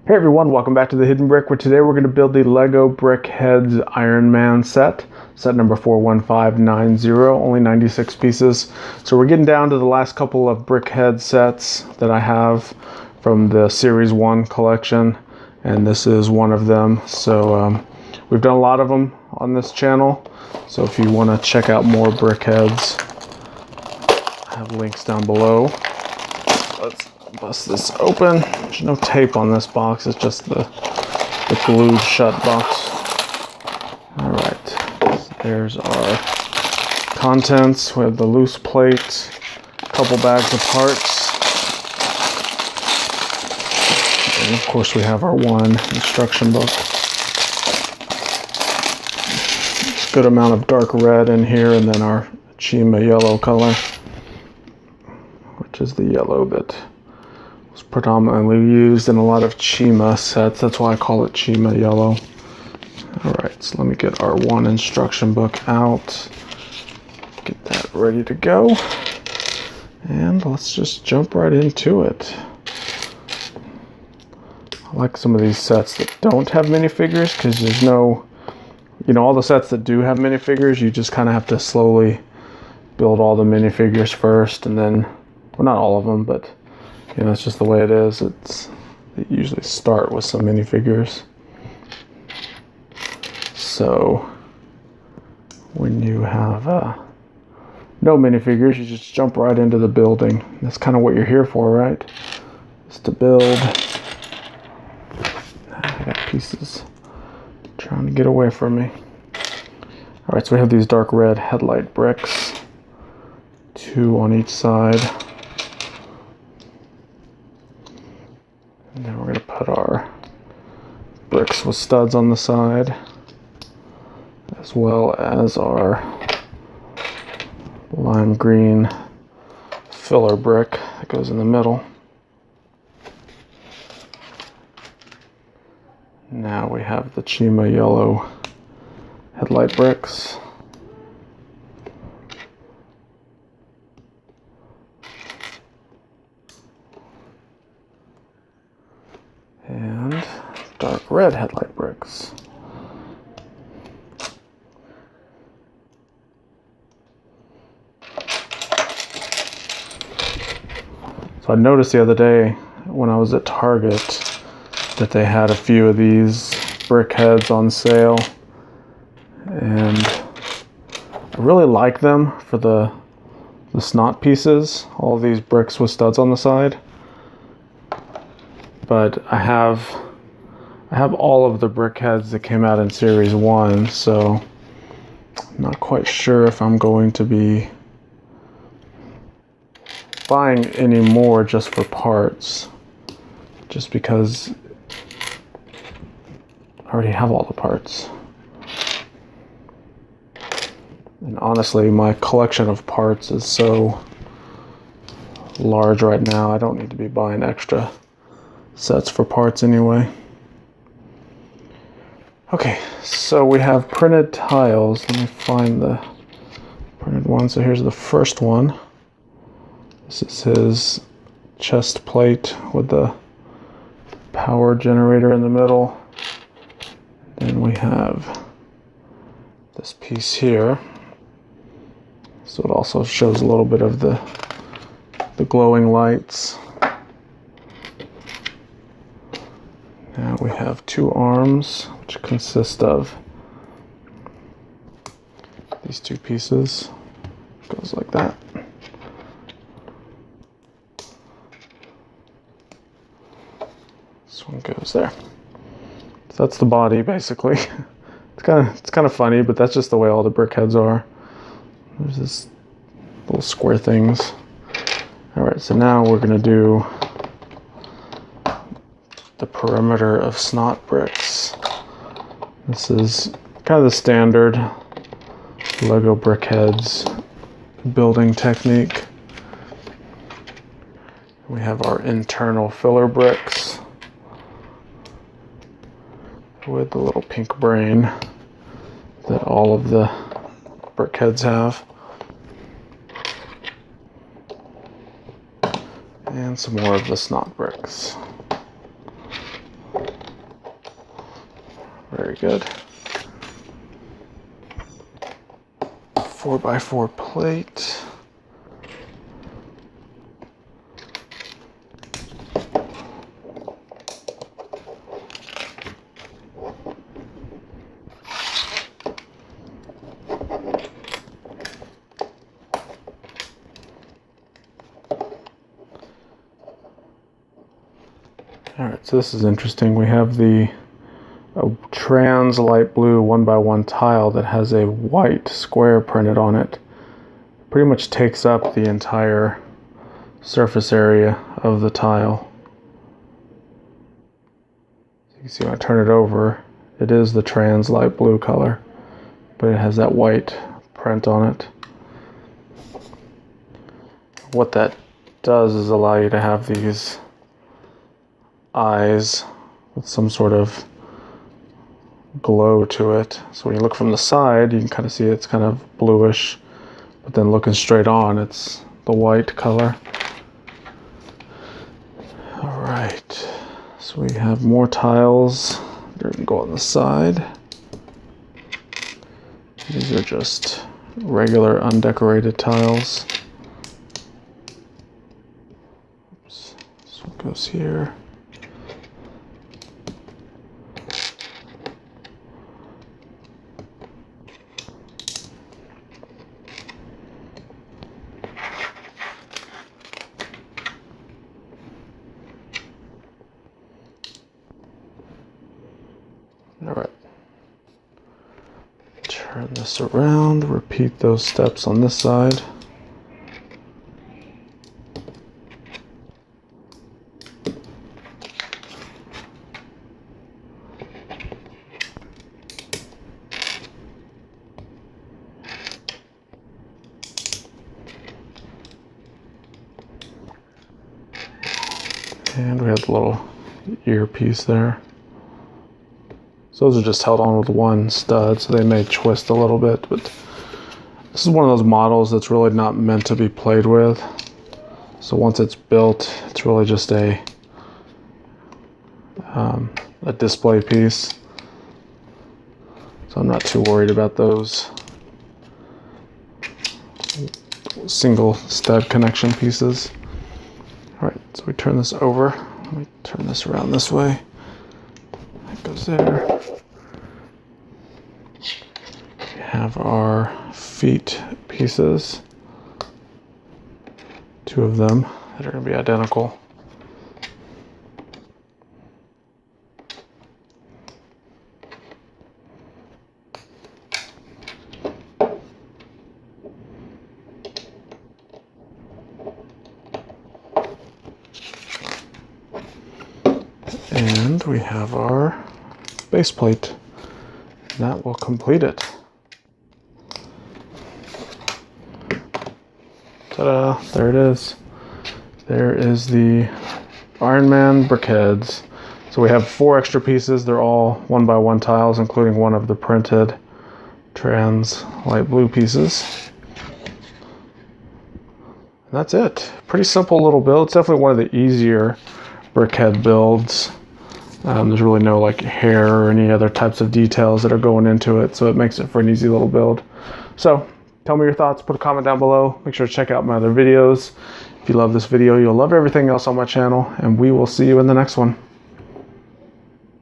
Hey everyone, welcome back to the Hidden Brick, where today we're going to build the Lego Brick Headz Iron Man set number 41590, only 96 pieces. So we're getting down to the last couple of Brick Head sets that I have from the Series 1 collection, and this is one of them. So we've done a lot of them on this channel, so if you want to check out more Brick Heads, I have links down below. Let's bust this open. There's no tape on this box, it's just the glued shut box. Alright, so there's our contents. We have the loose plate, a couple bags of parts, and of course we have our one instruction book. There's a good amount of dark red in here, and then our Chima yellow color, which is the yellow that was predominantly used in a lot of Chima sets. That's why I call it Chima yellow. Alright, so let me get our one instruction book out. Get that ready to go. And let's just jump right into it. I like some of these sets that don't have minifigures, because there's no, all the sets that do have minifigures, you just kind of have to slowly build all the minifigures first, and then, well, not all of them, but it's just the way it is. They usually start with some minifigures. So when you have no minifigures, you just jump right into the building. That's kind of what you're here for, right? Is to build. I got pieces trying to get away from me. Alright, so we have these dark red headlight bricks, 2 on each side. And then we're going to put our bricks with studs on the side, as well as our lime green filler brick that goes in the middle. Now we have the Chima yellow headlight bricks. And dark red headlight bricks. So I noticed the other day when I was at Target that they had a few of these brick heads on sale, and I really like them for the snot pieces, all these bricks with studs on the side. But I have all of the brick heads that came out in Series 1, so I'm not quite sure if I'm going to be buying any more just for parts, just because I already have all the parts. And honestly, my collection of parts is so large right now, I don't need to be buying extra sets for parts anyway. Okay, so we have printed tiles. Let me find the printed one. So here's the first one. This is his chest plate with the power generator in the middle. Then we have this piece here. So it also shows a little bit of the glowing lights. Now we have 2 arms, which consist of these 2 pieces. It goes like that. This one goes there. So that's the body, basically. It's kind of funny, but that's just the way all the brick heads are. There's this little square things. All right, so now we're gonna do the perimeter of snot bricks. This is kind of the standard Lego Brick Heads building technique. We have our internal filler bricks with the little pink brain that all of the brick heads have. And some more of the snot bricks. Very good. 4x4 plate. Alright, so this is interesting. We have a trans light blue 1x1 tile that has a white square printed on it. Pretty much takes up the entire surface area of the tile. So you can see when I turn it over, it is the trans light blue color, but it has that white print on it. What that does is allow you to have these eyes with some sort of glow to it. So when you look from the side, you can kind of see it's kind of bluish, but then looking straight on, it's the white color. All right, so we have more tiles. They're gonna go on the side. These are just regular undecorated tiles. Oops. This one goes here. All right, turn this around, repeat those steps on this side. And we have the little earpiece there. So those are just held on with one stud, so they may twist a little bit, but this is one of those models that's really not meant to be played with. So once it's built, it's really just a display piece. So I'm not too worried about those single stud connection pieces. All right, so we turn this over. Let me turn this around this way. That goes there. We have our feet pieces. Two of them that are going to be identical. And we have our base plate. And that will complete it. Ta-da! There it is. There is the Iron Man brick heads. So we have 4 extra pieces. They're all 1x1 tiles, including one of the printed trans light blue pieces. And that's it. Pretty simple little build. It's definitely one of the easier brickhead builds. There's really no like hair or any other types of details that are going into it, so it makes it for an easy little build. So tell me your thoughts, put a comment down below. Make sure to check out my other videos. If you love this video, you'll love everything else on my channel, and we will see you in the next one.